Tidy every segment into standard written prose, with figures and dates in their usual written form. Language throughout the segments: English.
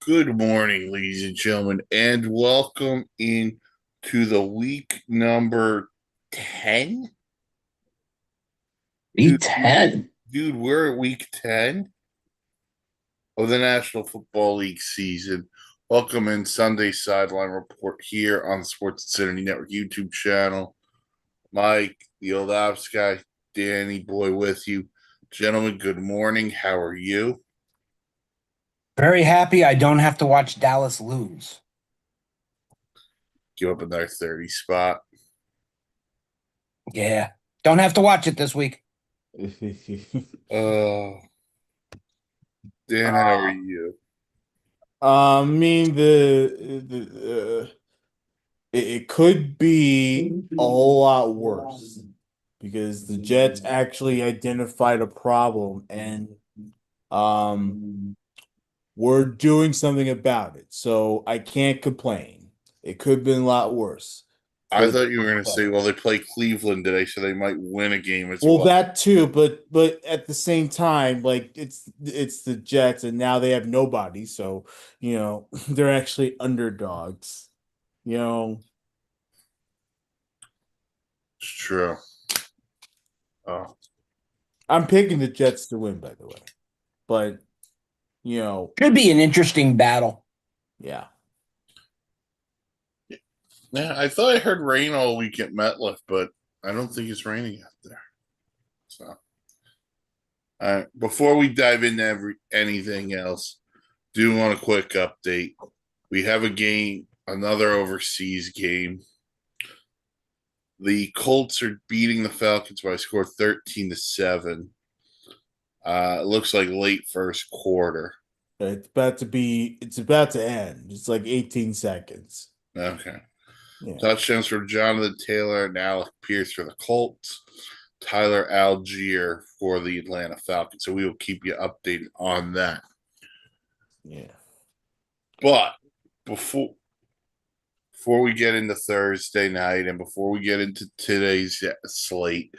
Good morning, ladies and gentlemen, and welcome in to the week number 10. Dude, B10. we're at week 10 of the National Football League season. Welcome in Sunday Sideline Report here on the Sports Insanity Network YouTube channel. Mike, the old ops guy, Danny boy with you. Gentlemen, good morning. How are you? Very happy I don't have to watch Dallas lose. Give up another 30 spot. Yeah. Don't have to watch it this week. Uh, Dan, how are Uh, you? I mean it could be a whole lot worse because the Jets actually identified a problem and um we're doing something about it. So I can't complain. It could have been a lot worse I for thought you were going to the say, well, they play Cleveland today, so they might win a game as well, well. that too, but at the same time, like it's the Jets, and now they have nobody, so they're actually underdogs. You know, It's true. Oh, I'm picking the Jets to win, by the way, but you know, Should be an interesting battle. yeah. yeah. I thought I heard rain all week at MetLife, but I don't think it's raining out there. So, before we dive into anything else, do want a quick update. We have a game, another overseas game. The Colts are beating the Falcons by a score of 13-7. It looks like late first quarter. It's about to end. It's like 18 seconds. Okay. Yeah. Touchdowns for Jonathan Taylor and Alec Pierce for the Colts. Tyler Algier for the Atlanta Falcons. So we will keep you updated on that. Yeah. But before we get into Thursday night and before we get into today's slate,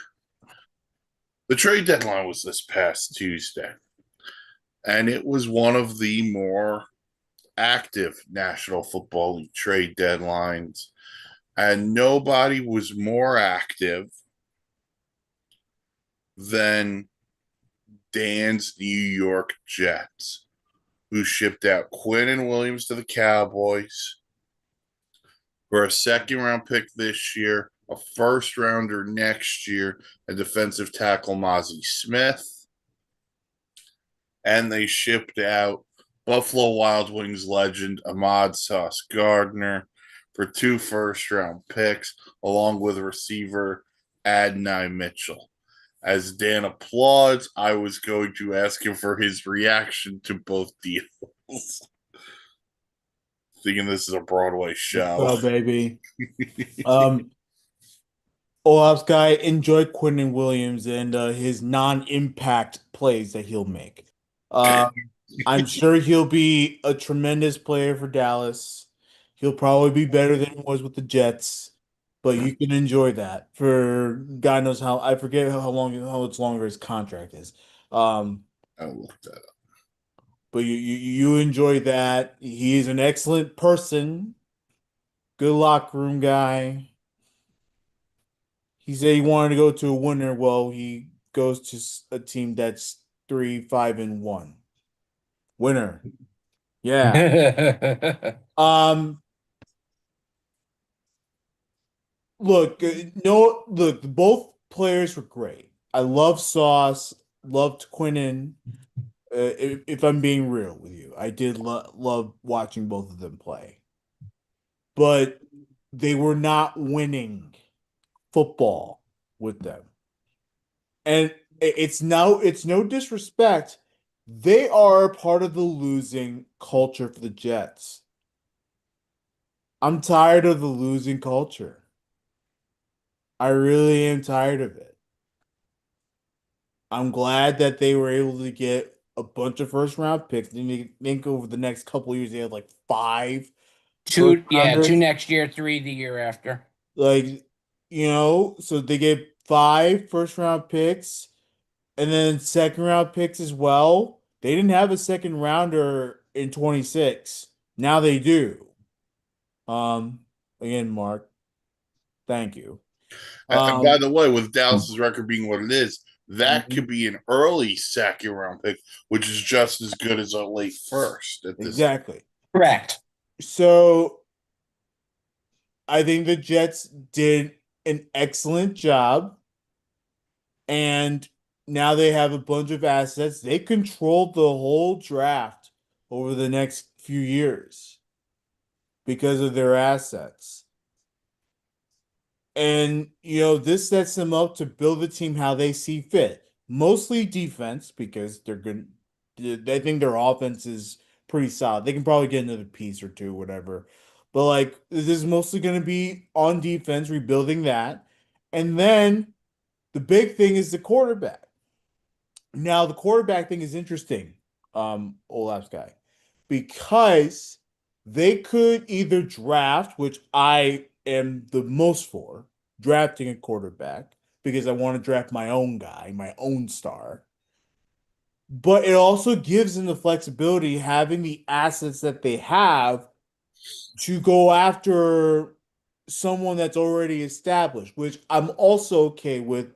the trade deadline was this past Tuesday. And it was one of the more active National Football League trade deadlines. And nobody was more active than Dan's New York Jets, who shipped out Quinn Williams to the Cowboys for a second round pick this year, a first rounder next year, a defensive tackle Mozzie Smith, and they shipped out Buffalo Wild Wings legend Ahmad Sauce Gardner for two first round picks, along with receiver Adonai Mitchell. As Dan applauds, I was going to ask him for his reaction to both deals. Thinking this is a Broadway What's show. up, baby? Um, Olaf's guy enjoyed Quentin Williams and his non-impact plays that he'll make. Uh, I'm sure he'll be a tremendous player for Dallas. He'll probably be better than he was with the Jets, but you can enjoy that for God knows how. I forget how much longer his contract is. Um, I looked that up. but you enjoy that. He is an excellent person, good locker room guy. He said he wanted to go to a winner. Well, he goes to a team that's 3-5-1. Winner. Yeah. Um, look, no, look, both players were great. I love Sauce, loved Quinnen. If I'm being real with you, I did love watching both of them play, but they were not winning football with them. And it's no disrespect. They are part of the losing culture for the Jets. I'm tired of the losing culture. I really am tired of it. I'm glad that they were able to get a bunch of first round picks. I think over the next couple of years they had like five first Two rounders. next year, three the year after. Like, so they get five first round picks and then second round picks as well. They didn't have a second rounder in 26. Now they do. Um, Again, Mark, thank you. And by Um, the way, with Dallas's record being what it is, that mhm, could be an early second round pick, which is just as good as a late first at this. exactly. Correct. So I think the Jets did an excellent job, and now they have a bunch of assets. They controlled the whole draft over the next few years because of their assets. And, this sets them up to build the team how they see fit. Mostly defense because they're good. They think their offense is pretty solid. They can probably get another piece or two, whatever. But like this is mostly going to be on defense, rebuilding that. And then the big thing is the quarterback. Now the quarterback thing is interesting, Olaf's guy, because they could either draft, which I am the most for, drafting a quarterback because I want to draft my own guy, my own star. But it also gives them the flexibility, having the assets that they have to go after someone that's already established, which I'm also okay with.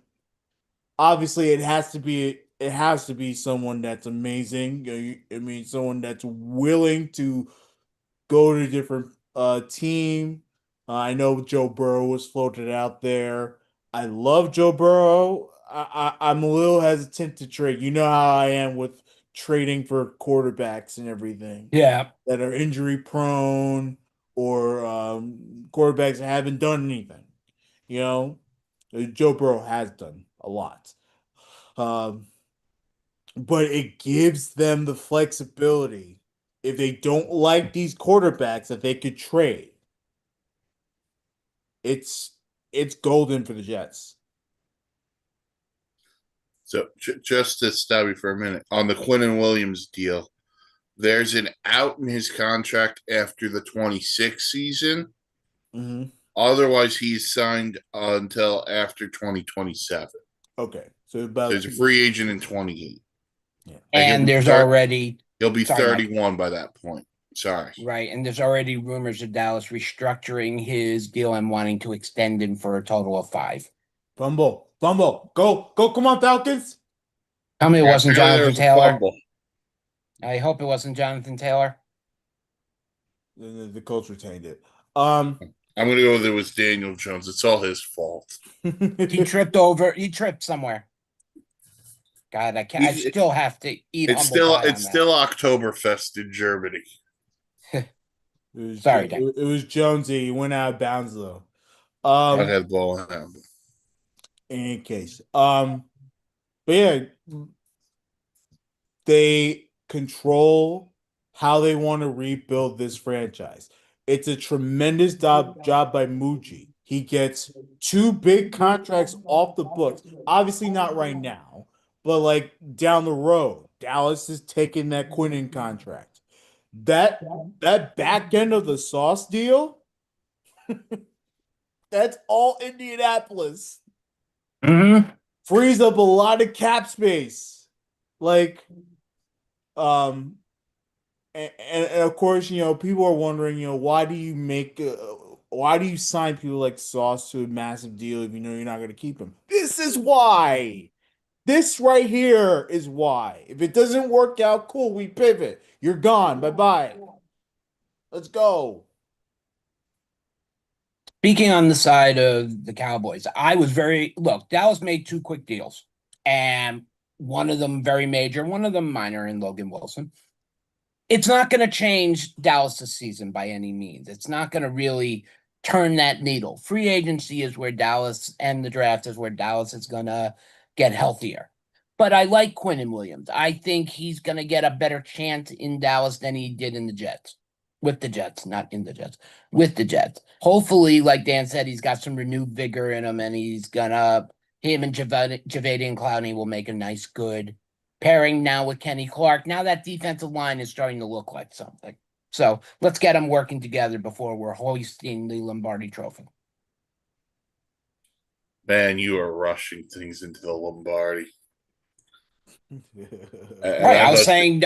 Obviously it has to be someone that's amazing. I mean, someone that's willing to go to a different team. I know Joe Burrow was floated out there. I love Joe Burrow. I'm a little hesitant to trade. You know how I am with trading for quarterbacks and everything Yeah. that are injury prone or quarterbacks that haven't done anything. You know, Joe Burrow has done a lot. Um, but it gives them the flexibility if they don't like these quarterbacks that they could trade. It's it's golden for the Jets. So just to stop you for a minute on the Quinn Williams deal, there's an out in his contract after the 26 season. Hmm. Otherwise, he's signed until after 2027. Okay, so So about he's a 2 years. free agent in 28. Yeah. And And there's already, he'll be sorry, Mike. 31 by that point. Sorry. Right. And there's already rumors of Dallas restructuring his deal and wanting to extend him for a total of 5. Fumble, go, come on, Falcons. Tell me it wasn't Apparently there Jonathan was a Taylor. fumble. I hope it wasn't Jonathan Taylor. The coach retained it. Um, I'm going to go with it was Daniel Jones. It's all his fault. He tripped somewhere. God, I He's, still have to eat it's humble still pie it's on that. still Oktoberfest in Germany. Sorry, Dan. It was Jonesy. He went out of bounds though. I Um, had blowing out. in any case, but yeah, they control how they want to rebuild this franchise. It's a tremendous job by Muji. He gets 2 big contracts off the books. Obviously, not right now, but like down the road, Dallas is taking that Quinnen contract. That back end of the Sauce deal, that's all Indianapolis. Hmm. Frees up a lot of cap space. Like, um, and of course, people are wondering, why do you sign people like Sauce to a massive deal if you know you're not going to keep him? This is why. This right here is why. If it doesn't work out, cool, we pivot. You're gone. Bye bye. Let's go. Speaking on the side of the Cowboys, I was very look, Dallas made 2 quick deals, and one of them very major, one of them minor in Logan Wilson. It's not going to change Dallas' season by any means. It's not going to really turn that needle. Free agency is where Dallas and the draft is where Dallas is going to get healthier. But I like Quinn Williams. I think he's going to get a better chance in Dallas than he did in the Jets. With the Jets, not in the Jets. With the Jets. Hopefully, like Dan said, he's got some renewed vigor in him and him and Javadian Clowney will make a nice, good pairing now with Kenny Clark. Now that defensive line is starting to look like something. So let's get them working together before we're hoisting the Lombardi Trophy. Man, you are rushing things into the Lombardi. And Right. I I was thought, saying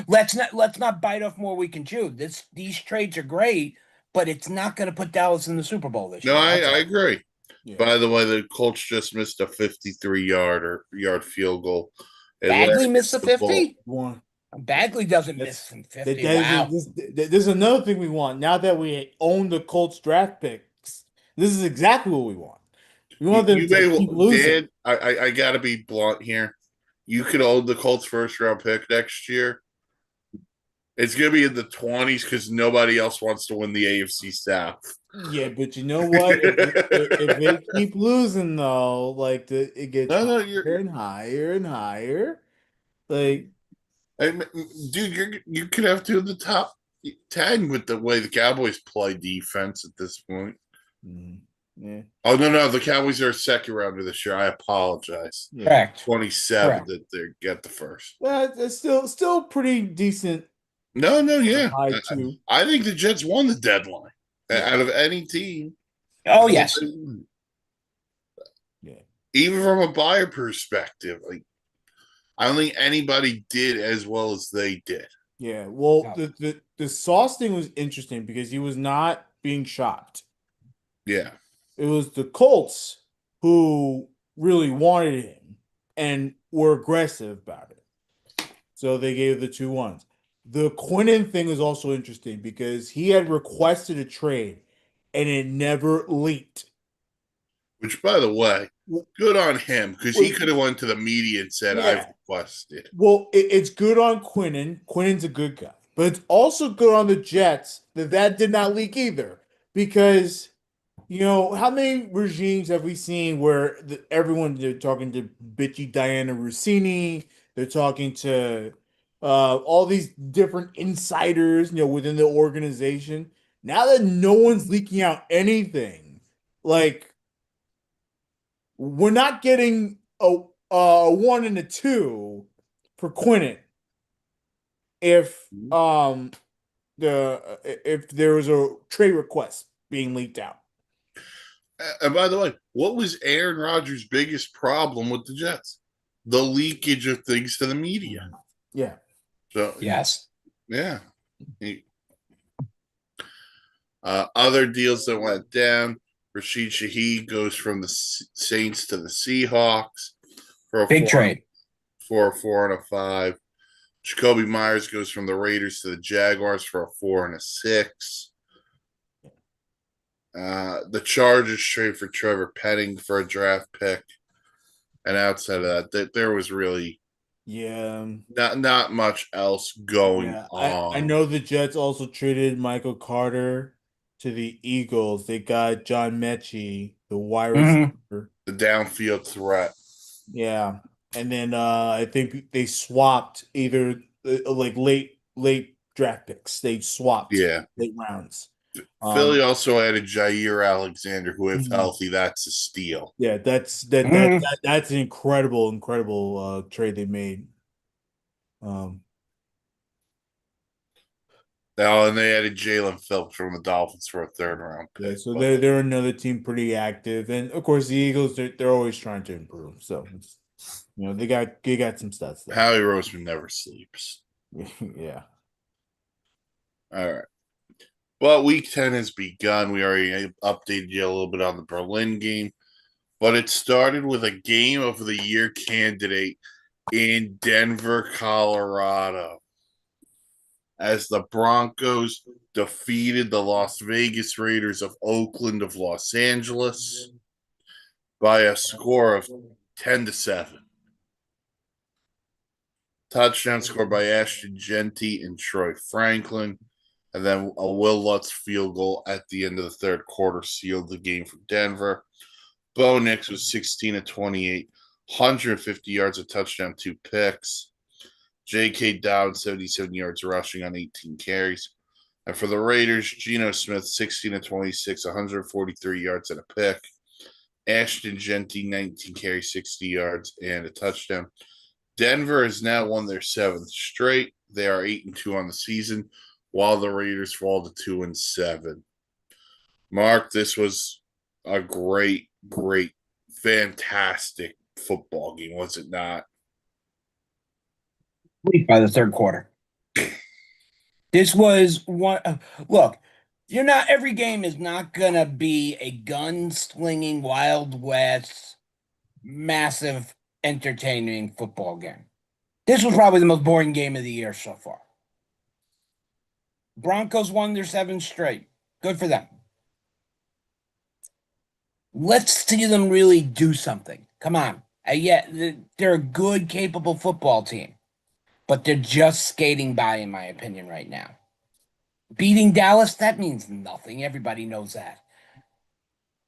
let's not bite off more we can chew. These trades are great, but it's not going to put Dallas in the Super Bowl this no, year. I, That's I all. agree. Yeah. By the way, the Colts just missed a 53-yard field goal. Bagley Atlantic missed gets the the ball. 50? One. Bagley doesn't miss That's some that, 50. that Wow. there's another thing we want. Now that we own the Colts draft picks, this is exactly what we want. We want them You to may, keep losing. Dan. I got to be blunt here. You could own the Colts first round pick next year. It's going to be in the 20s because nobody else wants to win the AFC South. Yeah, but you know what? If they keep losing though, like it gets No, higher and higher and higher. Like, dude, you could have two of the top 10 with the way the Cowboys play defense at this point. yeah, Oh no, the Cowboys are a second rounder this year. I apologize. yeah. Correct. 27 Correct. that they get the first. But it's still pretty decent. No, yeah. High two. I think the Jets won the deadline Yeah. out of any team. Oh, yes. Yeah. Even from a buyer perspective, like I don't think anybody did as well as they did. Yeah. Well, No. the Sauce thing was interesting because he was not being shopped. Yeah. It was the Colts who really wanted him and were aggressive about it. So they gave the 2-1s. The Quinnen thing is also interesting because he had requested a trade and it never leaked. Which, by the way, good on him because he could have went to the media and said, Yeah. "I've requested." Well, it's good on Quinnen. Quinnen's a good guy. But it's also good on the Jets that did not leak either. Because, how many regimes have we seen where they're talking to bitchy Diana Rossini, they're talking to all these different insiders, within the organization. Now that no one's leaking out anything, like we're not getting a 1 and a 2 for Quinnen if if there was a trade request being leaked out. And by the way, what was Aaron Rodgers' biggest problem with the Jets? The leakage of things to the media. Yeah. So Yes. yeah. Other deals that went down. Rashid Shaheed goes from the Saints to the Seahawks for a Big trade. for a 4 and a 5. Jacoby Myers goes from the Raiders to the Jaguars for a 4 and a 6. The Chargers trade for Trevor Penning for a draft pick. And outside of that, there was really not much else going on. I know the Jets also traded Michael Carter to the Eagles. They got John Mechie, the wide receiver. The downfield threat. Yeah. And then I think they swapped either like late draft picks. They swapped late rounds. Philly also added Jair Alexander, who, if healthy, that's a steal. Yeah, that's an incredible trade they made. And they added Jalen Phillips from the Dolphins for a 3rd-round pick. Yeah, so they're another team pretty active, and of course the Eagles they're always trying to improve. So they got some stats there. Howie Roseman never sleeps. Yeah. All right. Well, week 10 has begun. We already updated you a little bit on the Berlin game, but it started with a game of the year candidate in Denver, Colorado, as the Broncos defeated the Las Vegas Raiders of Oakland of Los Angeles by a score of 10-7. Touchdown scored by Ashton Genty and Troy Franklin. And then a Will Lutz field goal at the end of the third quarter sealed the game for Denver. Bo Nix was 16 of 28, 150 yards, a touchdown, 2 picks. J.K. Dobbins, 77 yards rushing on 18 carries. And for the Raiders, Geno Smith, 16 of 26, 143 yards and a pick. Ashton Genty, 19 carries, 60 yards, and a touchdown. Denver has now won their 7th straight. They are 8-2 on the season, while the Raiders fall to 2-7. Mark, this was a great, fantastic football game, was it not? by the third quarter. This was one. Look, you're not. Every game is not gonna be a gun-slinging Wild West, massive, entertaining football game. This was probably the most boring game of the year so far. Broncos won their 7th straight. Good for them. Let's see them really do something. Come on. Yeah, they're a good, capable football team, but they're just skating by, in my opinion, right now. Beating Dallas, that means nothing. Everybody knows that.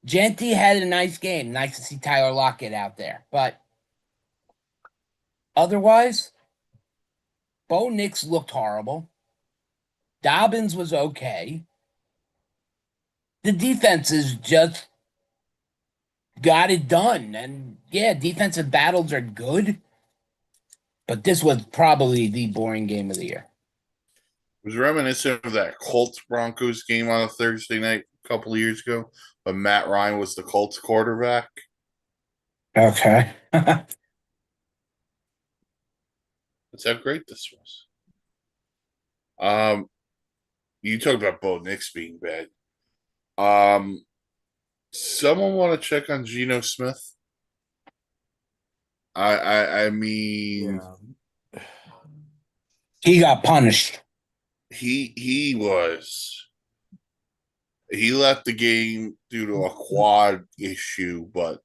Genty had a nice game. Nice to see Tyler Lockett out there. But otherwise, Bo Nix looked horrible. Dobbins was okay. The defenses just got it done. And yeah, defensive battles are good. But this was probably the boring game of the year. It was reminiscent of that Colts Broncos game on a Thursday night a couple of years ago, but Matt Ryan was the Colts quarterback. Okay. That's how great this was. You talked about Bo Nix being bad. Someone want to check on Geno Smith? I mean, Yeah. He got punished. he left the game due to a quad issue, but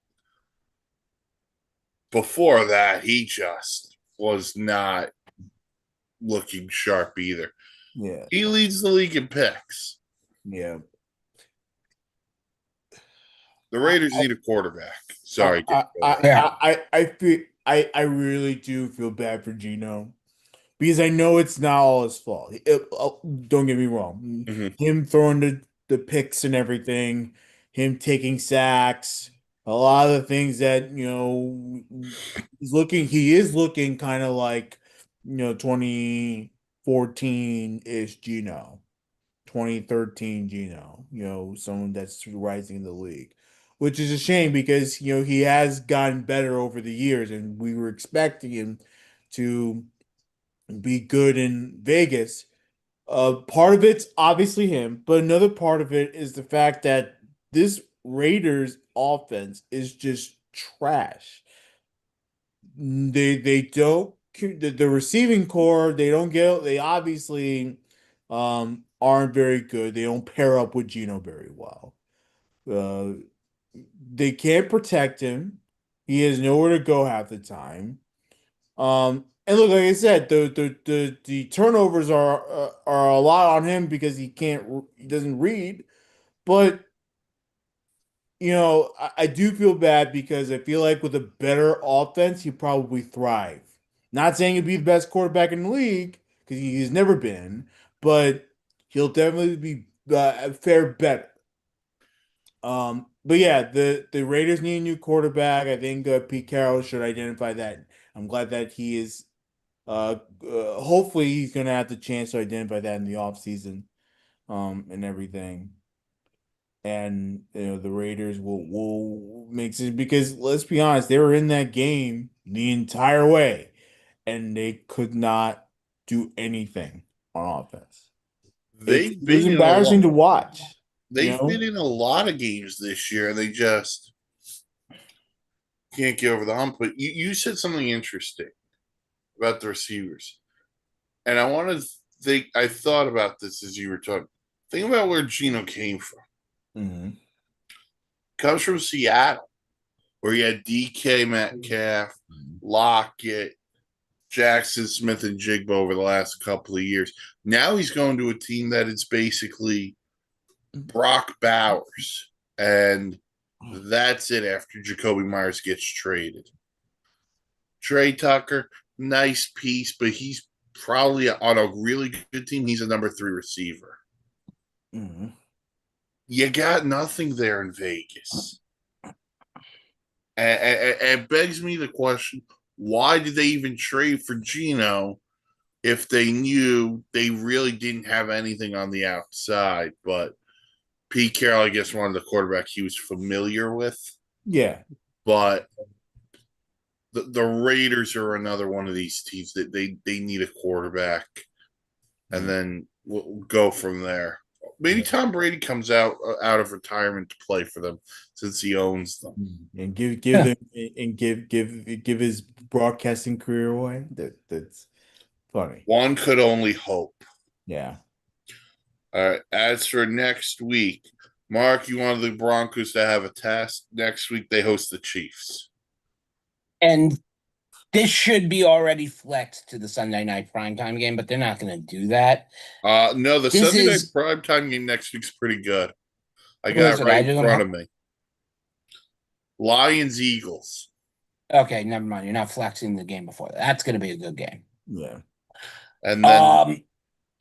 before that, he just was not looking sharp either. Yeah. He leads the league in picks. Yeah. The Raiders need a quarterback. Sorry. I feel I really do feel bad for Gino because I know it's not all his fault. Don't get me wrong. Mhm. Him throwing the picks and everything, him taking sacks, a lot of the things that, he is looking kind of like, 2014-ish Gino. 2013 Gino, someone that's rising in the league, which is a shame because, he has gotten better over the years and we were expecting him to be good in Vegas. Part of it's obviously him, but another part of it is the fact that this Raiders offense is just trash. They don't the receiving core, they obviously aren't very good. They don't pair up with Gino very well. Uh they can't protect him. He has nowhere to go half the time. And look, like I said, the turnovers are a lot on him because he doesn't read, but I do feel bad because I feel like with a better offense, he'd probably thrive. Not saying he'd be the best quarterback in the league because he's never been, but he'll definitely be fare better. But yeah, the Raiders need a new quarterback. I think Pete Carroll should identify that. I'm glad that he is. Hopefully, he's gonna have the chance to identify that in the offseason, and everything. And the Raiders will make sense because let's be honest, they were in that game the entire way, and they could not do anything on offense. It They've was been in a embarrassing lot. to watch. They've been in a lot of games this year. They just can't get over the hump. But you said something interesting about the receivers, and I want to think. I thought about this as you were talking. Think about where Gino came from. Mm-hmm. Comes from Seattle, where you had DK Metcalf, Lockett, Jackson Smith, and Jigba over the last couple of years. Now he's going to a team that is basically Brock Bowers, and that's it after Jacoby Myers gets traded. Trey Tucker, nice piece, but he's probably on a really good team. He's a number 3 receiver. Mm-hmm. You got nothing there in Vegas. And it begs me the question, why did they even trade for Gino if they knew they really didn't have anything on the outside? But Pete Carroll, I guess, wanted the quarterback he was familiar with. Yeah. But the Raiders are another one of these teams that they need a quarterback, and then we'll go from there. Maybe Tom Brady comes out of retirement to play for them since he owns them. And give Yeah. them and give his broadcasting career away. That's funny. One could only hope. Yeah. All right. As for next week, Mark, you wanted the Broncos to have a test. Next week they host the Chiefs. And this should be already flexed to the Sunday night primetime game, but they're not going to do that. No, the This Sunday night is primetime game next week's pretty good. I what got is it it? right in front of me. Lions Eagles. Okay, never mind. You're not flexing the game before that. That's going to be a good game. Yeah. And then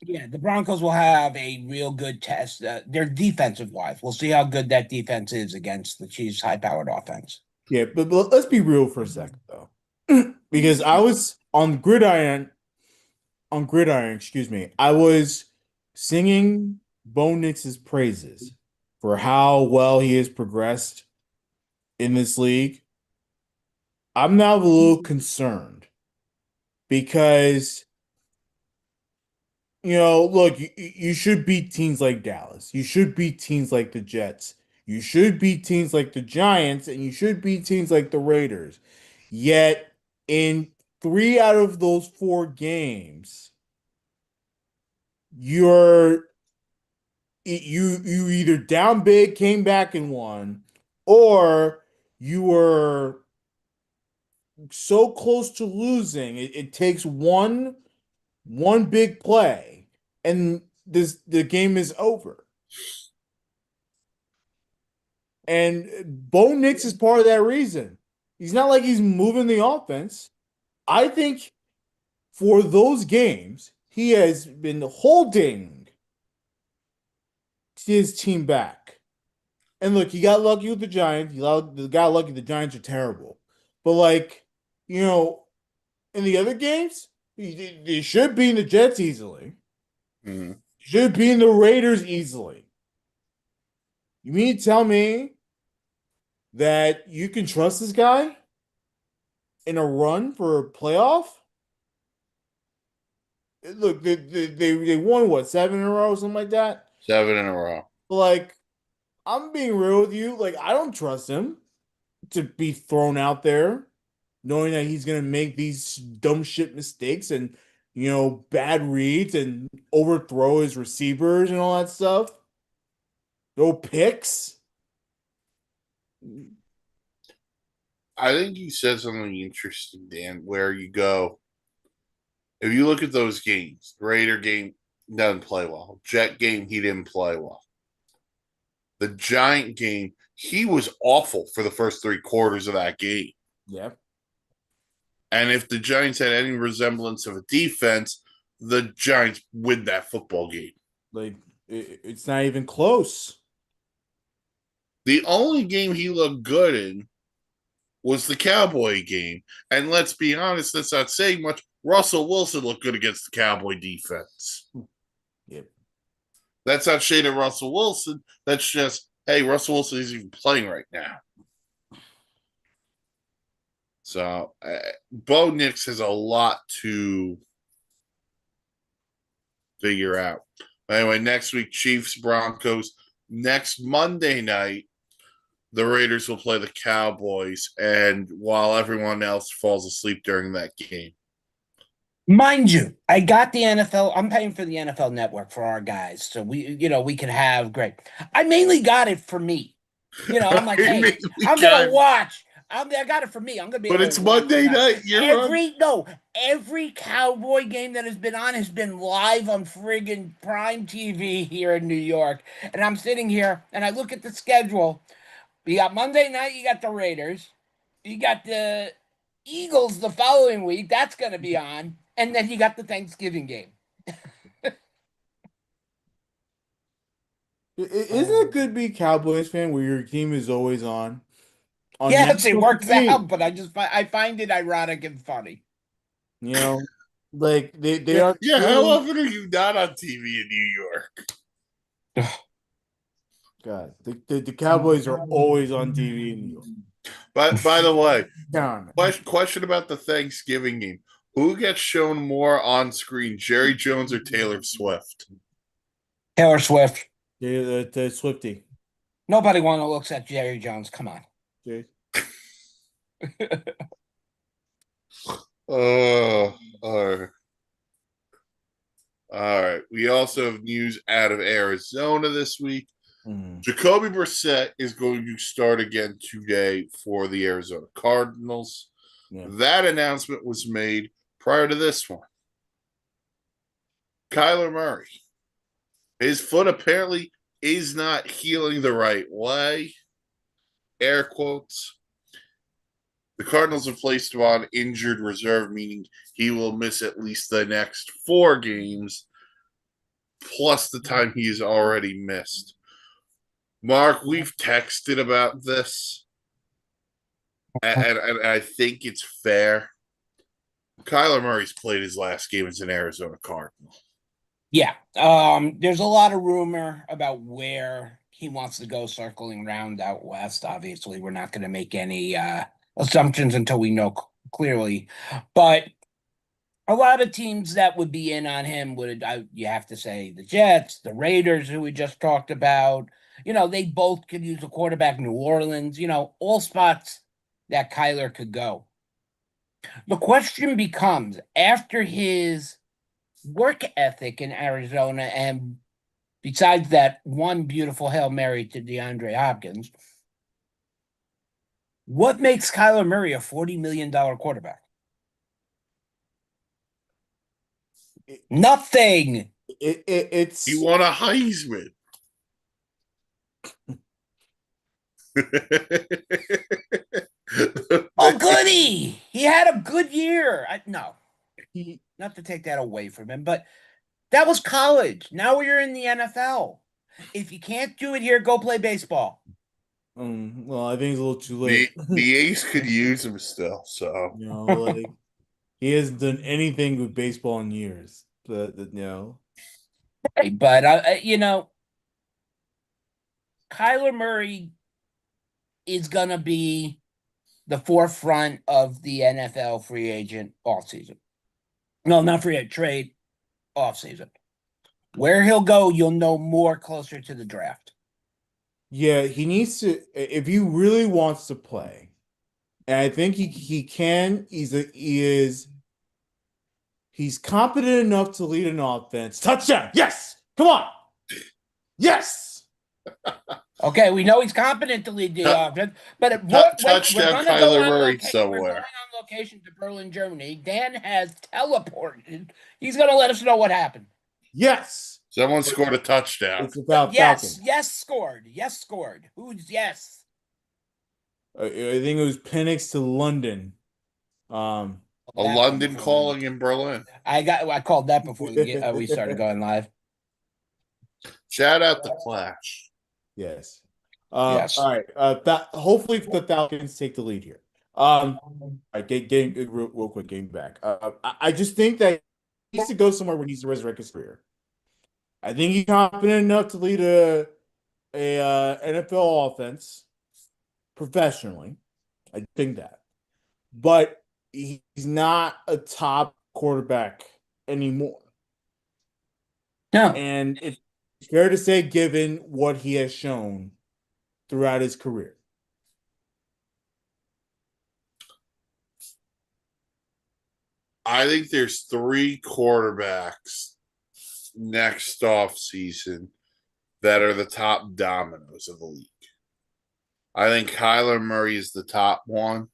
Yeah, the Broncos will have a real good test. They're defensive wise. We'll see how good that defense is against the Chiefs' high-powered offense. Yeah, but let's be real for a second though. Because I was on gridiron, excuse me. I was singing Bo Nix's praises for how well he has progressed in this league. I'm now a little concerned because look, you should beat teams like Dallas. You should beat teams like the Jets. You should beat teams like the Giants, and you should beat teams like the Raiders. Yet, in 3 out of those 4 games, you're you either down big, came back and won, or you were so close to losing. It takes one big play, and the game is over. And Bo Nix is part of that reason. He's not like he's moving the offense. I think for those games, he has been holding his team back. And look, he got lucky with the Giants. He got lucky the Giants are terrible. But in the other games, he should be in the Jets easily. Should be in the Raiders easily. You mean to tell me that you can trust this guy in a run for a playoff? Look, they won what, 7 in a row, something like that? 7 in a row. Like, I'm being real with you. Like, I don't trust him to be thrown out there, knowing that he's gonna make these dumb shit mistakes and bad reads and overthrow his receivers and all that stuff. No picks. I think you said something interesting, Dan, where you go, if you look at those games, the Raider game doesn't play well. Jet game, he didn't play well. The Giant game, he was awful for the first 3 quarters of that game. Yeah. And if the Giants had any resemblance of a defense, the Giants win that football game. Like, it's not even close. The only game he looked good in was the Cowboy game. And let's be honest, that's not saying much. Russell Wilson looked good against the Cowboy defense. Yep. That's not shading Russell Wilson. That's just, hey, Russell Wilson isn't even playing right now. So, Bo Nix has a lot to figure out. Anyway, next week, Chiefs, Broncos. Next Monday night, the Raiders will play the Cowboys, and while everyone else falls asleep during that game. Mind you, I got the NFL. I'm paying for the NFL Network for our guys, so we can have great. I mainly got it for me. I'm like, hey, I'm gonna watch. I got it for me. I'm gonna be. But it's Monday night. Every Cowboy game that has been live on friggin' Prime TV here in New York, and I'm sitting here and I look at the schedule. You got Monday night. You got the Raiders. You got the Eagles the following week. That's gonna be on, and then you got the Thanksgiving game. Isn't it good to be a Cowboys fan where your team is always on? Yes, it works out, but I find it ironic and funny. Like they are. Yeah, how often are you not on TV in New York? God, the Cowboys are always on TV in New York. But by the way, Darn. question about the Thanksgiving game. Who gets shown more on screen, Jerry Jones or Taylor Swift? Taylor Swift. The Swifty. Nobody want to look at Jerry Jones. Come on. Okay. Oh, all right. All right. We also have news out of Arizona this week. Jacoby Brissett is going to start again today for the Arizona Cardinals. Yeah. That announcement was made prior to this one. Kyler Murray. His foot apparently is not healing the right way. Air quotes. The Cardinals have placed him on injured reserve, meaning he will miss at least the next 4 games, plus the time he's already missed. Mark, we've texted about this, and I think it's fair. Kyler Murray's played his last game as an Arizona Cardinal. Yeah. There's a lot of rumor about where he wants to go circling around out west. Obviously, we're not going to make any assumptions until we know clearly. But a lot of teams that would be in on him would, you have to say, the Jets, the Raiders, who we just talked about. They both could use a quarterback. New Orleans, all spots that Kyler could go. The question becomes, after his work ethic in Arizona, and besides that one beautiful Hail Mary to DeAndre Hopkins, what makes Kyler Murray a $40 million quarterback? Nothing. It's He won a Heisman. Oh, goody. He had a good year. Not to take that away from him, but that was college. Now you're in the NFL. If you can't do it here, go play baseball. Well, I think it's a little too late. The Ace could use him still, so Like he hasn't done anything with baseball in years. But Right, but Kyler Murray is gonna be the forefront of the NFL free agent offseason. No, not free agent, trade offseason. Where he'll go, you'll know more closer to the draft. Yeah, he needs to if he really wants to play. And I think he can. He's competent enough to lead an offense. Touchdown! Yes, come on, yes. Okay, we know he's competent to lead the offense, but touchdown we're Kyler Murray we're somewhere. going on location to Berlin, Germany. Dan has teleported. He's going to let us know what happened. Yes, Someone scored a touchdown. it's about Yes, Falcon. yes, scored. Who's yes? I think it was Penix to London. A London calling in Berlin. I called that before we started going live. Shout out to Clash. Yes. Yes. All right. Hopefully the Falcons take the lead here. All right, getting real quick, getting back. I just think that he needs to go somewhere where he needs to resurrect his career. I think he's confident enough to lead a NFL offense professionally. I think that, but he's not a top quarterback anymore. No. And it's fair to say, given what he has shown throughout his career. I think there's 3 quarterbacks next off season that are the top dominoes of the league. I think Kyler Murray is the top one.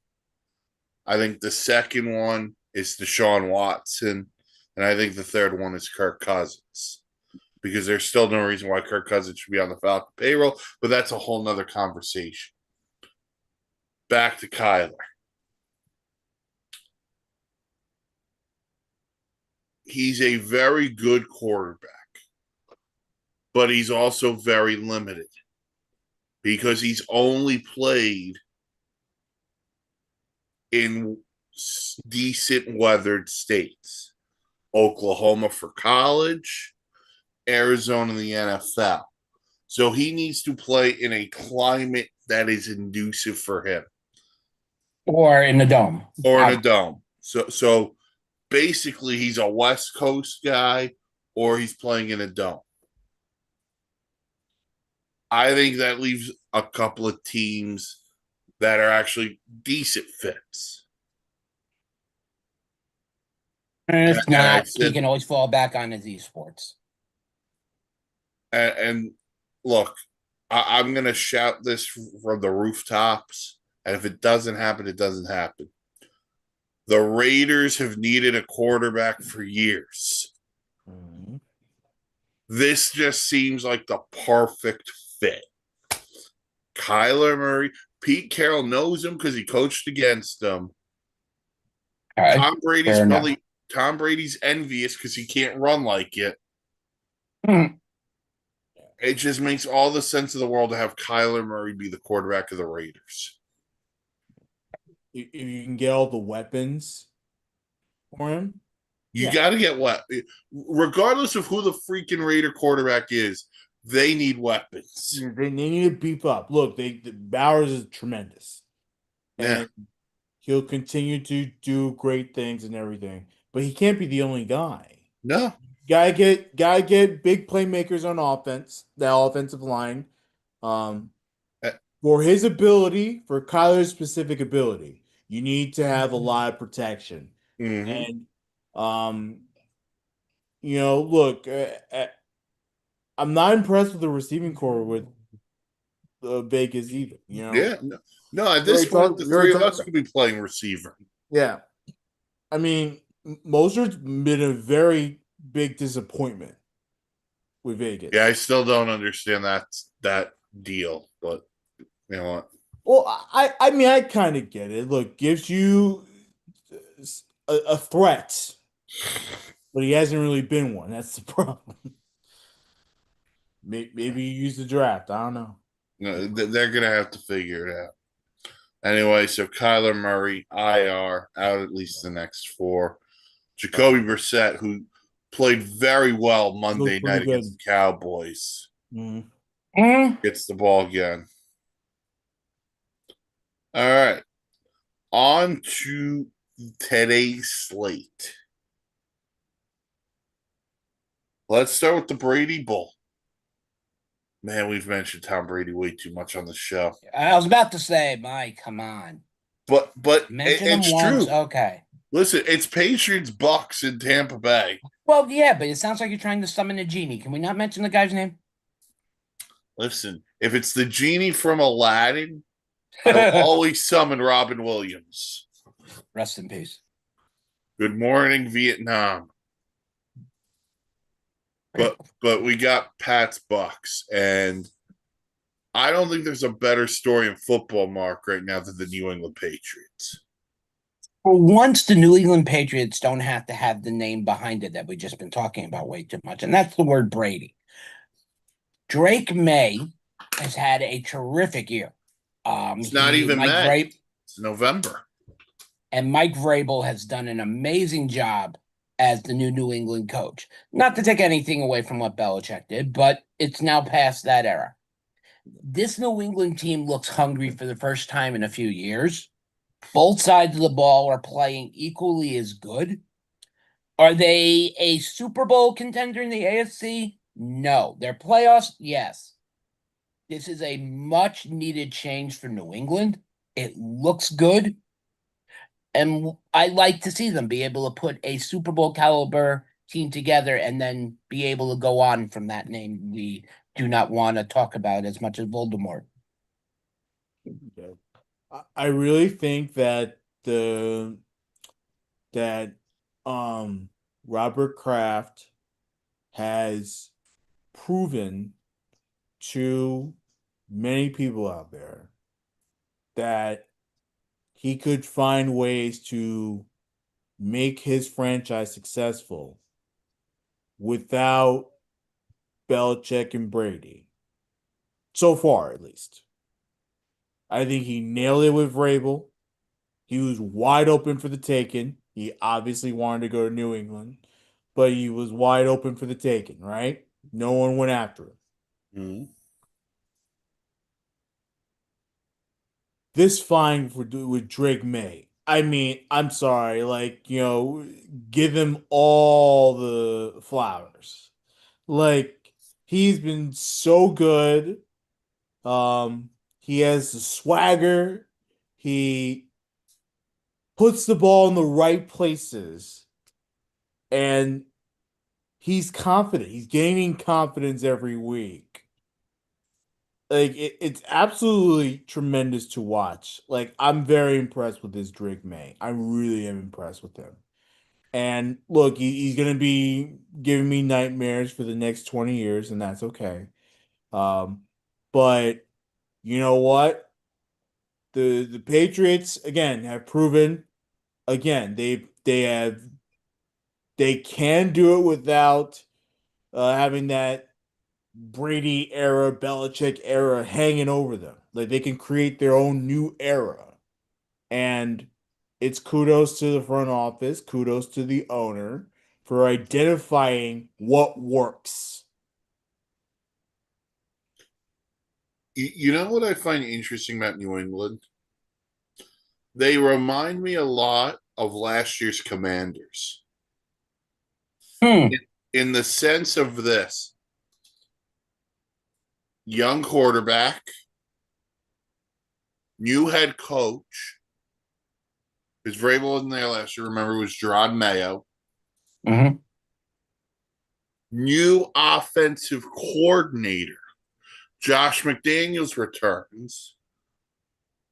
I think the second one is Deshaun Watson. And I think the third one is Kirk Cousins. Because there's still no reason why Kirk Cousins should be on the Falcon payroll, but that's a whole nother conversation. Back to Kyler. He's a very good quarterback, but he's also very limited because he's only played in decent weathered states. Oklahoma for college, Arizona in the NFL. So he needs to play in a climate that is conducive for him. Or in the dome. or in a Out. dome. So basically, he's a West Coast guy, or he's playing in a dome. I think that leaves a couple of teams that are actually decent fits. And And, if and I not, he said, can always fall back on his esports. and look, I'm going to shout this from the rooftops. And if it doesn't happen, it doesn't happen. The Raiders have needed a quarterback for years. Mhm. This just seems like the perfect fit. Kyler Murray, Pete Carroll knows him because he coached against him. Okay. Tom Brady's Fair enough. probably Tom Brady's envious because he can't run like it. Hmm. It just makes all the sense of the world to have Kyler Murray be the quarterback of the Raiders. If you can get all the weapons for him, You yeah. got to get what, regardless of who the freaking Raider quarterback is, they need weapons. They need to beef up. Look, Bowers is tremendous, Yeah, and he'll continue to do great things and everything. But he can't be the only guy. no, Gotta get big playmakers on offense. That offensive line, um, uh, for his ability, for Kyler's specific ability, you need to have a lot of protection. mm-hmm. And look, I'm not impressed with the receiving core with Vegas either. Yeah, no. At We this already point, talked. the We already three of talked us about. could be playing receiver. Yeah, I mean, Mosert's been a very big disappointment with Yeah, Vegas. I still don't understand that deal, but you know what? Well, I mean, I kind of get it. Look, gives you a threat, but he hasn't really been one. That's the problem. Maybe you use the draft. I don't know. No, they're gonna have to figure it out. Anyway, so Kyler Murray, IR, out at least the next four. Jacoby Brissett, who played very well Monday Looked pretty night against good. the Cowboys, Mhm. Hmm. gets the ball again. All right. On to today's slate. Let's start with the Brady Bowl. Man, we've mentioned Tom Brady way too much on the show. I was about to say, Mike, come on. But Mention him it's once. true. Okay. Listen, it's Patriots Bucks in Tampa Bay. Well, yeah, but it sounds like you're trying to summon a genie. Can we not mention the guy's name? Listen, if it's the genie from Aladdin, I will always summon Robin Williams. Rest in peace. Good morning, Vietnam. But we got Pat's Bucks, and I don't think there's a better story in football, Mark, right now than the New England Patriots. For once, the New England Patriots don't have to have the name behind it that we've just been talking about way too much, and that's the word Brady. Drake May has had a terrific year. It's not He even Mike May. Vrabel It's November. and Mike Vrabel has done an amazing job as the New England coach. Not to take anything away from what Belichick did, but it's now past that era. This New England team looks hungry for the first time in a few years. Both sides of the ball are playing equally as good. Are they a Super Bowl contender in the AFC? No. They're playoffs? Yes. This is a much needed change for New England. It looks good. And I like to see them be able to put a Super Bowl caliber team together and then be able to go on from that name we do not want to talk about as much as Voldemort. Yeah. I really think that that um Robert Kraft has proven to many people out there that he could find ways to make his franchise successful without Belichick and Brady. So far, at least. I think he nailed it with Vrabel. He was wide open for the taking. He obviously wanted to go to New England, but he was wide open for the taking, right? No one went after him. Mm-hmm. this fine with Drake May. I mean, I'm sorry, like, give him all the flowers. Like, he's been so good. He has the swagger. He puts the ball in the right places, and he's confident. He's gaining confidence every week. Like it's absolutely tremendous to watch. Like I'm very impressed with this Drake May. I really am impressed with him. And look, he's gonna be giving me nightmares for the next 20 years, and that's okay. But you know what? The Patriots again have proven again they can do it without having that Brady era, Belichick era hanging over them. Like they can create their own new era. And it's kudos to the front office, kudos to the owner for identifying what works. You know what I find interesting about New England? They remind me a lot of last year's Commanders Hmm. in the sense of this young quarterback, new head coach. Because Vrabel wasn't there last year. Remember, it was Gerard Mayo. Mhm. New offensive coordinator. Josh McDaniels returns.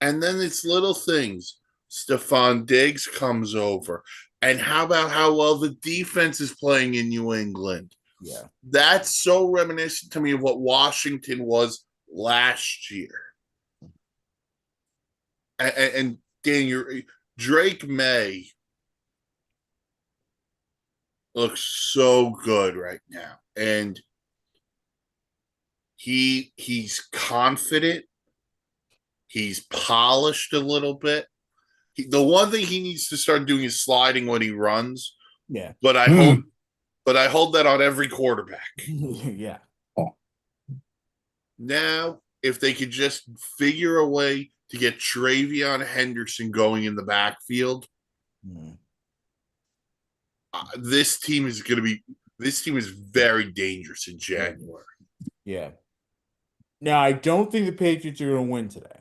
And then it's little things. Stephon Diggs comes over. And how about how well the defense is playing in New England? Yeah. That's so reminiscent to me of what Washington was last year. And Dan, Drake May looks so good right now. And he's confident. He's polished a little bit. The one thing he needs to start doing is sliding when he runs. Yeah. But I hold that on every quarterback. Yeah. Now, if they could just figure a way to get Travion Henderson going in the backfield, this team is very dangerous in January. Yeah. Now I don't think the Patriots are going to win today.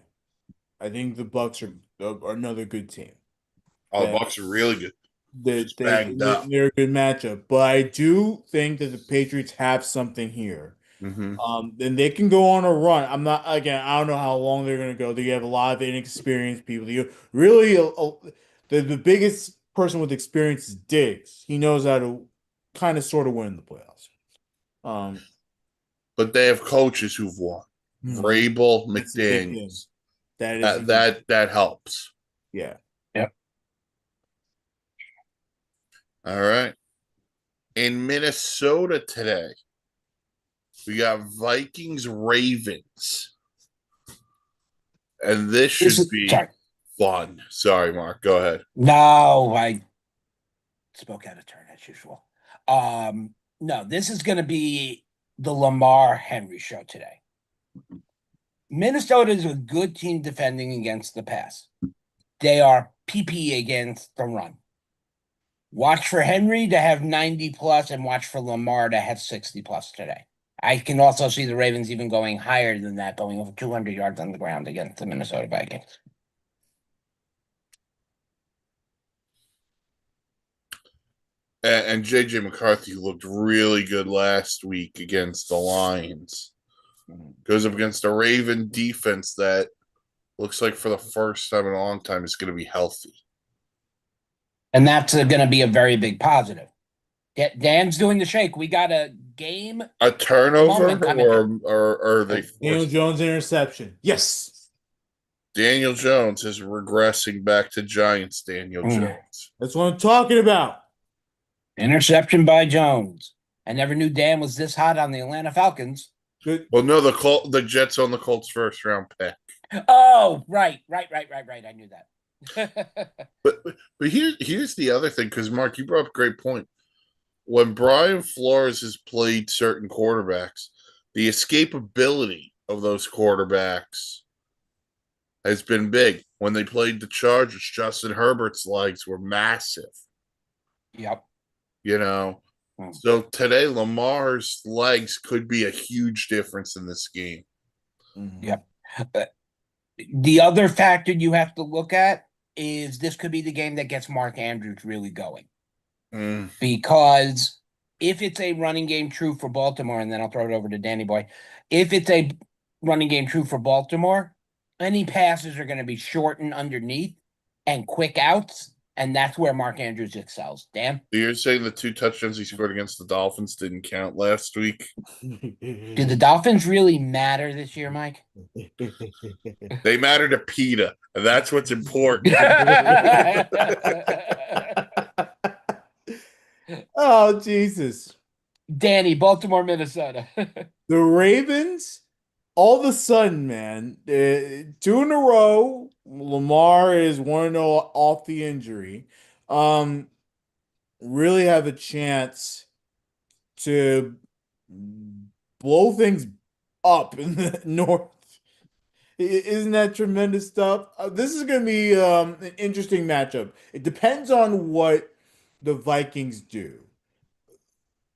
I think the Bucks are another good team. Oh, the Bucks are really good. Just banged up. They're a good matchup, but I do think that the Patriots have something here. Mm-hmm. Then they can go on a run. I don't know how long they're going to go. They have a lot of inexperienced people. The biggest person with experience is Diggs. He knows how to kind of sort of win the playoffs. But they have coaches who've won. Vrabel, McDaniels. That helps. Yeah. Yep. All right. In Minnesota today, we got Vikings Ravens. And this should be fun. Sorry, Mark. Go ahead. No, I spoke out of turn as usual. No, this is going to be the Lamar Henry show today. Minnesota is a good team defending against the pass. They are PP against the run. Watch for Henry to have 90 plus and watch for Lamar to have 60 plus today. I can also see the Ravens even going higher than that, going over 200 yards on the ground against the Minnesota Vikings. And J.J. McCarthy looked really good last week against the Lions. Goes up against a Raven defense that looks like for the first time in a long time is going to be healthy. And that's going to be a very big positive. Dan's doing the shake. We got a game. A turnover or they Daniel Jones interception. Yes. Daniel Jones is regressing back to Giants Daniel Jones. That's what I'm talking about. Interception by Jones. I never knew Dan was this hot on the Atlanta Falcons. Good. Well, no, the Jets on the Colts first round pick. Oh, right. I knew that. but here's the other thing, because Mark, you brought up a great point. When Brian Flores has played certain quarterbacks, the escapability of those quarterbacks has been big. When they played the Chargers, Justin Herbert's legs were massive, Yep. you know. Mm. So today, Lamar's legs could be a huge difference in this game. Yep. Uh, The other factor you have to look at is this could be the game that gets Mark Andrews really going. Mm. Because if it's a running game true for Baltimore, and then I'll throw it over to Danny Boy, if it's a running game true for Baltimore, any passes are going to be short and underneath and quick outs, and that's where Mark Andrews excels. Dan, So you're saying the 2 touchdowns he scored against the Dolphins didn't count last week? do the Dolphins really matter this year, Mike? They matter to PETA, and that's what's important. Oh, Jesus. Danny, Baltimore, Minnesota. The Ravens, all of a sudden, man, 2 in a row. Lamar is 1-0 off the injury. Um, really have a chance to blow things up in the North. Isn't that tremendous stuff? This is going to be an interesting matchup. It depends on what the Vikings do.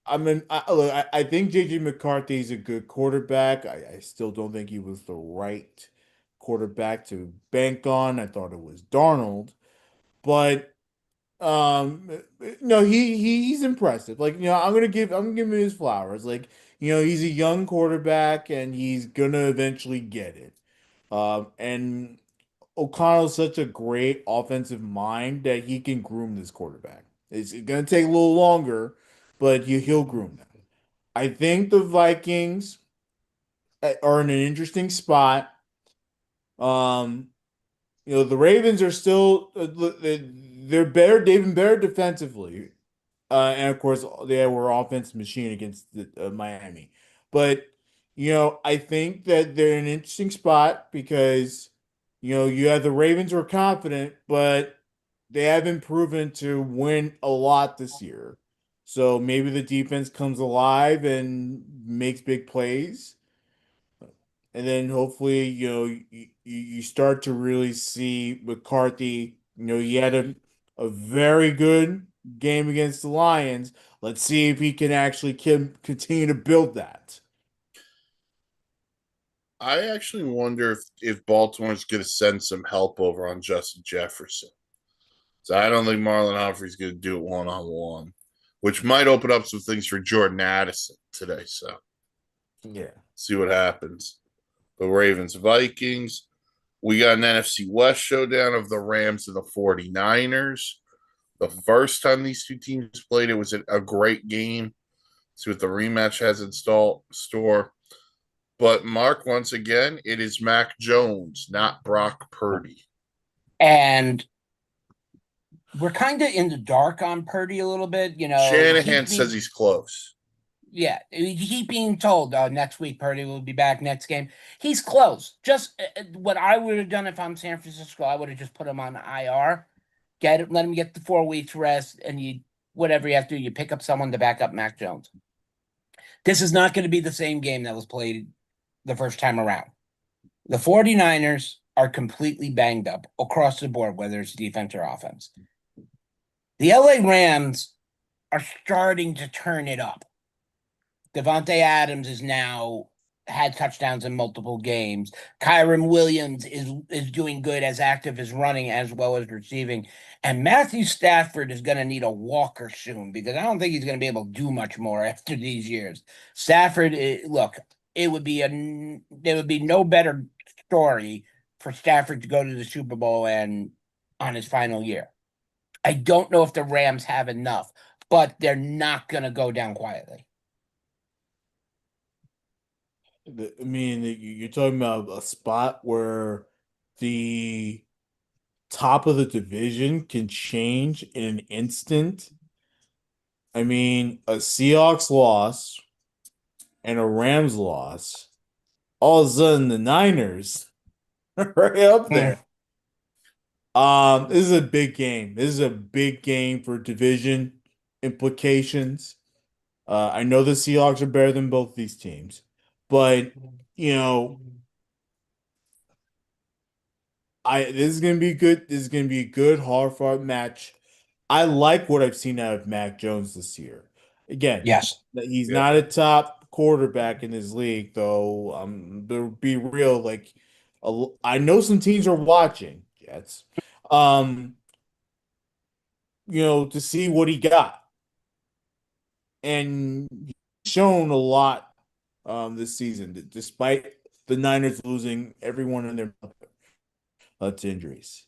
Look, I think JJ McCarthy is a good quarterback. I still don't think he was the right quarterback to bank on. I thought it was Darnold, but um, no, he's impressive. Like, I'm gonna give him his flowers. Like, he's a young quarterback and he's gonna eventually get it. And O'Connell's such a great offensive mind that he can groom this quarterback. It's gonna take a little longer, but he'll groom them. I think the Vikings are in an interesting spot. Um, the Ravens are still they're better. They've been better defensively, and of course they were offensive machine against Miami. But I think that they're in an interesting spot because you have the Ravens who are confident, but they haven't proven to win a lot this year. So maybe the defense comes alive and makes big plays. And then hopefully, you start to really see McCarthy. He had a very good game against the Lions. Let's see if he can actually continue to build that. I actually wonder if Baltimore's going to send some help over on Justin Jefferson. So I don't think Marlon Humphrey's going to do it one-on-one, which might open up some things for Jordan Addison today. So Yeah. see what happens. The Ravens, Vikings. We got an NFC West showdown of the Rams and the 49ers. The first time these two teams played, it was a great game. See what the rematch has in store. But Mark, once again, it is Mac Jones, not Brock Purdy. And we're kind of in the dark on Purdy a little bit. Shanahan says he's close. Yeah, he being told next week Purdy will be back next game. He's close. Just what I would have done if I'm San Francisco, I would have just put him on IR, let him get the 4 weeks rest, and whatever you have to do, you pick up someone to back up Mac Jones. This is not going to be the same game that was played the first time around. The 49ers are completely banged up across the board, whether it's defense or offense. The LA Rams are starting to turn it up. Devontae Adams is now had touchdowns in multiple games. Kyron Williams is doing good, as active as running as well as receiving. And Matthew Stafford is going to need a walker soon because I don't think he's going to be able to do much more after these years. Stafford, look, there would be no better story for Stafford to go to the Super Bowl and on his final year. I don't know if the Rams have enough, but they're not going to go down quietly. I mean, you're talking about a spot where the top of the division can change in an instant. I mean, a Seahawks loss and a Rams loss, all of a sudden the Niners are right up there. This is a big game. This is a big game for division implications. I know the Seahawks are better than both these teams, but you know, This is gonna be good. This is gonna be a good, hard fought match. I like what I've seen out of Mac Jones this year. Again, Yes. he's Yeah. not a top quarterback in his league, though. To be real, like I know some teams are watching. Jets. Um, to see what he got, and he's shown a lot this season, despite the Niners losing everyone in their to injuries.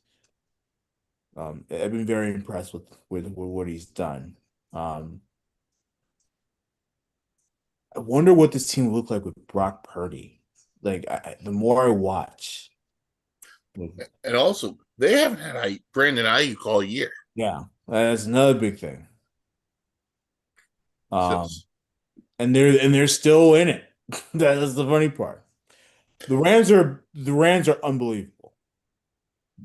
I've been very impressed with what he's done. Um, I wonder what this team will look like with Brock Purdy. Like the more I watch, like, And also, they haven't had Brandon Ayuk all year. yeah, that's another big thing. So, Um, and they're still in it. That's the funny part. The Rams are unbelievable.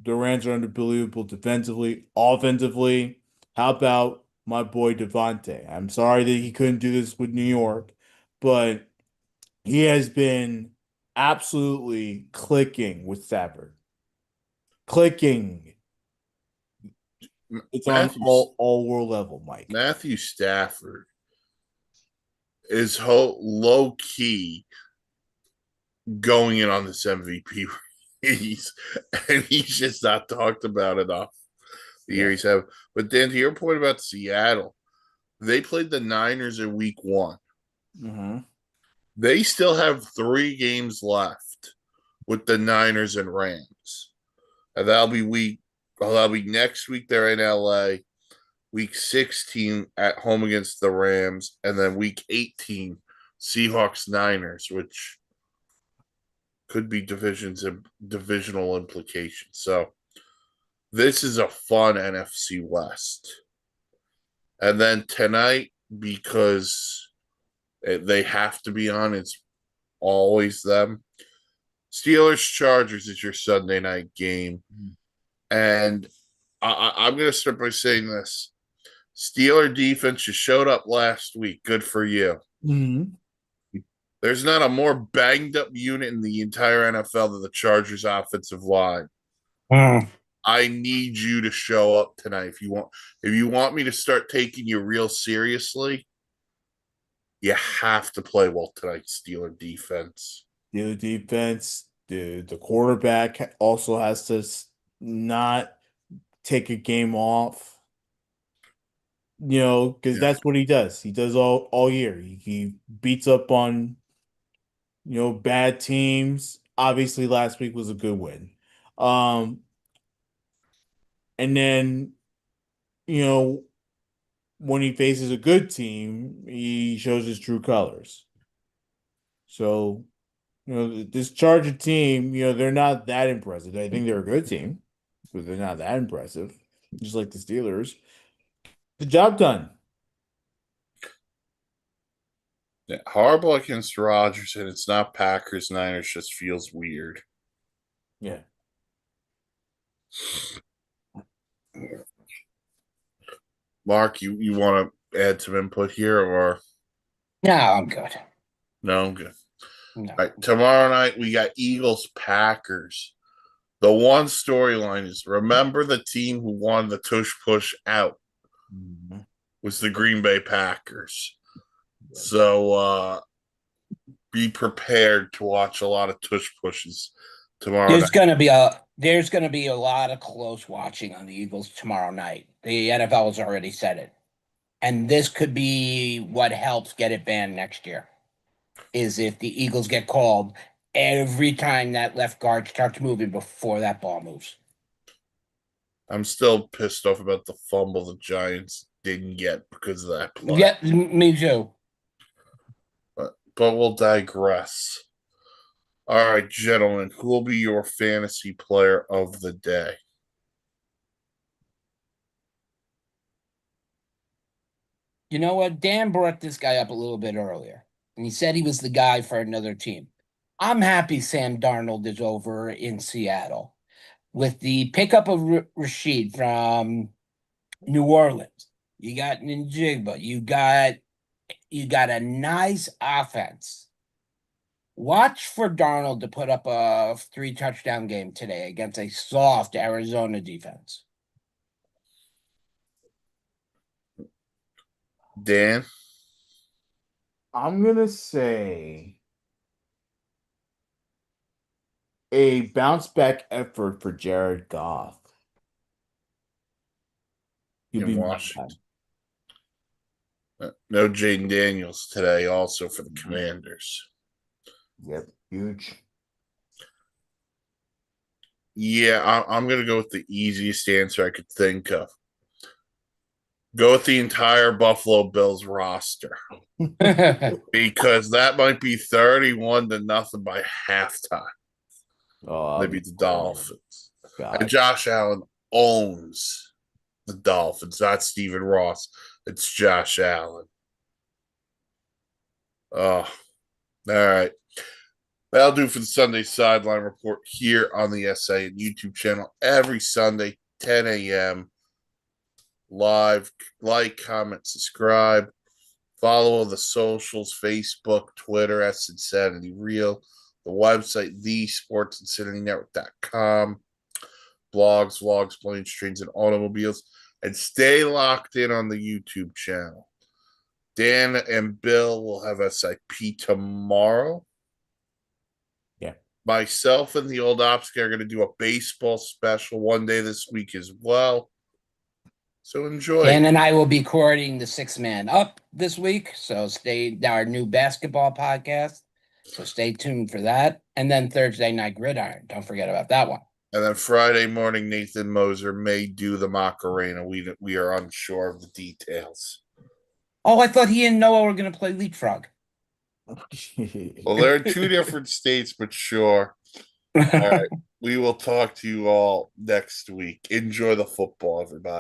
The Rams are unbelievable defensively, offensively. How about my boy Devontae? I'm sorry that he couldn't do this with New York, but he has been absolutely clicking with Stafford. Clicking. It's on Matthew all world level, Mike. Matthew Stafford is low key going in on this MVP race, and he's just not talked about enough the year Yeah. he's having. But then to your point about Seattle, they played the Niners in week one. Mm-hmm. They still have 3 games left with the Niners and Rams. And that'll be next week they're in LA, week 16 at home against the Rams, and then week 18, Seahawks Niners, which could be divisions and divisional implications. So this is a fun NFC West. And then tonight, because they have to be on, it's always them. Steelers Chargers is your Sunday night game. And I'm going to start by saying this. Steeler defense just showed up last week. Good for you. Mm-hmm. There's not a more banged up unit in the entire NFL than the Chargers offensive line. Mm. I need you to show up tonight if you want me to start taking you real seriously. You have to play well tonight, Steeler defense. The defense, the quarterback also has to not take a game off. Because Yeah. that's what he does. He does all year. He beats up on bad teams. Obviously, last week was a good win. Um, and then you know when he faces a good team, he shows his true colors. So this Charger team, they're not that impressive. I think they're a good team, but they're not that impressive. Just like the Steelers, the job done. Yeah. Horrible against Rodgers, and it's not Packers Niners, just feels weird. Yeah. Mark, you want to add some input here or No, I'm good. no? Good. No. All right. Tomorrow night we got Eagles Packers. The one storyline is remember the team who won the tush push out Mhm. was the Green Bay Packers. So be prepared to watch a lot of tush pushes tomorrow night. There's gonna be a lot of close watching on the Eagles tomorrow night. The NFL has already said it. And this could be what helps get it banned next year. Is if the Eagles get called every time that left guard starts moving before that ball moves. I'm still pissed off about the fumble the Giants didn't get because of that play. Yeah, me too. But we'll digress. All right, gentlemen, who will be your fantasy player of the day? You know what? Dan brought this guy up a little bit earlier, and he said he was the guy for another team. I'm happy Sam Darnold is over in Seattle with the pickup of Rashid from New Orleans. You got Njigba. You got a nice offense. Watch for Darnold to put up a 3-touchdown game today against a soft Arizona defense. Dan, I'm gonna say a bounce back effort for Jared Goff. He'll in be my Washington. guy. No Jaden Daniels today, also for the Mhm. Commanders. Yep, huge. Yeah, I'm going to go with the easiest answer I could think of. Go with the entire Buffalo Bills roster because that might be 31-0 by halftime. Oh, They I'm beat the sorry. Dolphins. And God. Josh Allen owns the Dolphins, not Stephen Ross. It's Josh Allen. Oh, all right. That'll do for the Sunday Sideline Report here on the SA and YouTube channel every Sunday, 10 a.m. Live. Like, comment, subscribe. Follow the socials, Facebook, Twitter, S Insanity Real, the website, thesportsinsanitynetwork.com, blogs, vlogs, planes, trains, and automobiles, and stay locked in on the YouTube channel. Dan and Bill will have SIP tomorrow. Yeah. Myself and the old ops guy are going to do a baseball special one day this week as well. So enjoy. Dan and I will be courting the 6-man up this week. So stay our new basketball podcast. So stay tuned for that. And then Thursday night gridiron. Don't forget about that one. And then Friday morning, Nathan Moser may do the Macarena. We are unsure of the details. Oh, I thought he and Noah were going to play leapfrog. Well, they're in two different states, but sure. All right. We will talk to you all next week. Enjoy the football, everybody.